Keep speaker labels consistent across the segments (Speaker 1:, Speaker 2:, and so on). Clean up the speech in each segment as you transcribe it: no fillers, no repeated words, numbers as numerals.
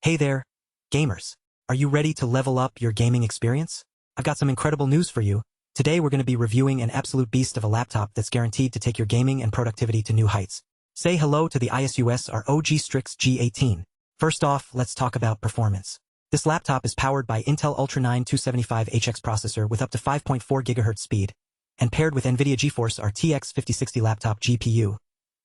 Speaker 1: Hey there, gamers. Are you ready to level up your gaming experience? I've got some incredible news for you. Today we're going to be reviewing an absolute beast of a laptop that's guaranteed to take your gaming and productivity to new heights. Say hello to the ASUS ROG Strix G18. First off, let's talk about performance. This laptop is powered by Intel Ultra 9 275HX processor with up to 5.4 GHz speed, and paired with NVIDIA GeForce RTX 5060 laptop GPU.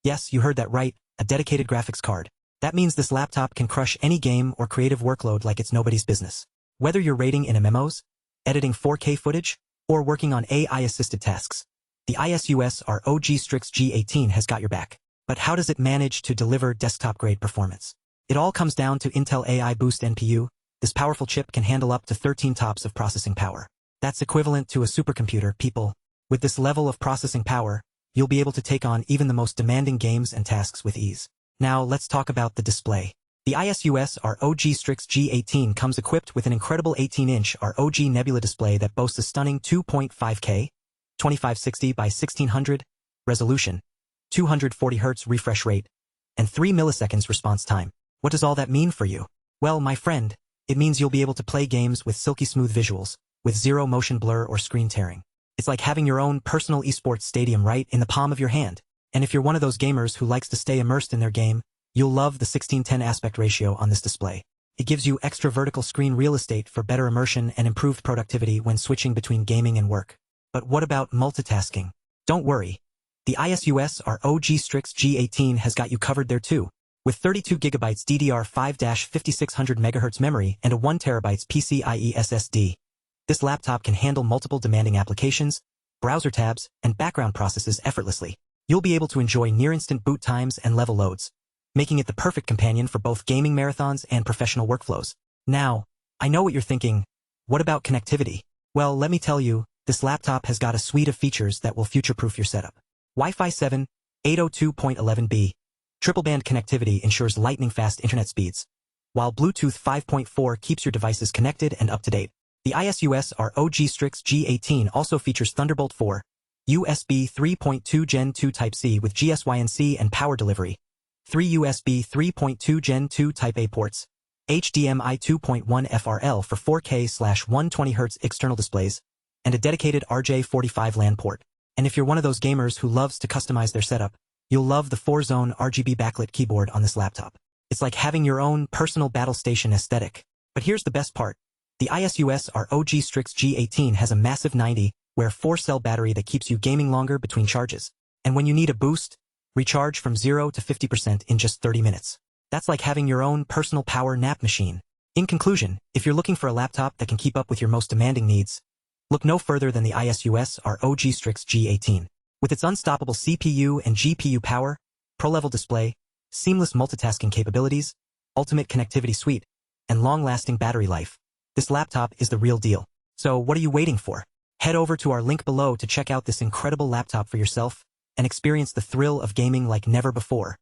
Speaker 1: Yes, you heard that right, a dedicated graphics card. That means this laptop can crush any game or creative workload like it's nobody's business. Whether you're raiding in MMOs, editing 4K footage, or working on AI-assisted tasks, the ASUS ROG Strix G18 has got your back. But how does it manage to deliver desktop-grade performance? It all comes down to Intel AI Boost NPU. This powerful chip can handle up to 13 TOPS of processing power. That's equivalent to a supercomputer, people. With this level of processing power, you'll be able to take on even the most demanding games and tasks with ease. Now let's talk about the display. The ASUS ROG Strix G18 comes equipped with an incredible 18-inch ROG Nebula display that boasts a stunning 2.5K 2560 by 1600 resolution, 240Hz refresh rate, and 3 milliseconds response time. What does all that mean for you? Well, my friend, it means you'll be able to play games with silky smooth visuals, with zero motion blur or screen tearing. It's like having your own personal esports stadium right in the palm of your hand. And if you're one of those gamers who likes to stay immersed in their game, you'll love the 16:10 aspect ratio on this display. It gives you extra vertical screen real estate for better immersion and improved productivity when switching between gaming and work. But what about multitasking? Don't worry. The ASUS ROG Strix G18 has got you covered there too. With 32GB DDR5-5600 MHz memory and a 1TB PCIe SSD, this laptop can handle multiple demanding applications, browser tabs, and background processes effortlessly. You'll be able to enjoy near-instant boot times and level loads, making it the perfect companion for both gaming marathons and professional workflows. Now, I know what you're thinking. What about connectivity? Well, let me tell you, this laptop has got a suite of features that will future-proof your setup. Wi-Fi 7, 802.11b, triple-band connectivity ensures lightning-fast internet speeds, while Bluetooth 5.4 keeps your devices connected and up-to-date. The ASUS ROG Strix G18 also features Thunderbolt 4, USB 3.2 Gen 2 Type-C with GSYNC and power delivery, 3 USB 3.2 Gen 2 Type-A ports, HDMI 2.1 FRL for 4K/120Hz external displays, and a dedicated RJ45 LAN port. And if you're one of those gamers who loves to customize their setup, you'll love the 4-zone RGB backlit keyboard on this laptop. It's like having your own personal battle station aesthetic. But here's the best part. The ASUS ROG Strix G18 has a massive 4-cell battery that keeps you gaming longer between charges. And when you need a boost, recharge from 0 to 50% in just 30 minutes. That's like having your own personal power nap machine. In conclusion, if you're looking for a laptop that can keep up with your most demanding needs, look no further than the ASUS ROG Strix G18. With its unstoppable CPU and GPU power, pro-level display, seamless multitasking capabilities, ultimate connectivity suite, and long-lasting battery life, this laptop is the real deal. So what are you waiting for? Head over to our link below to check out this incredible laptop for yourself and experience the thrill of gaming like never before.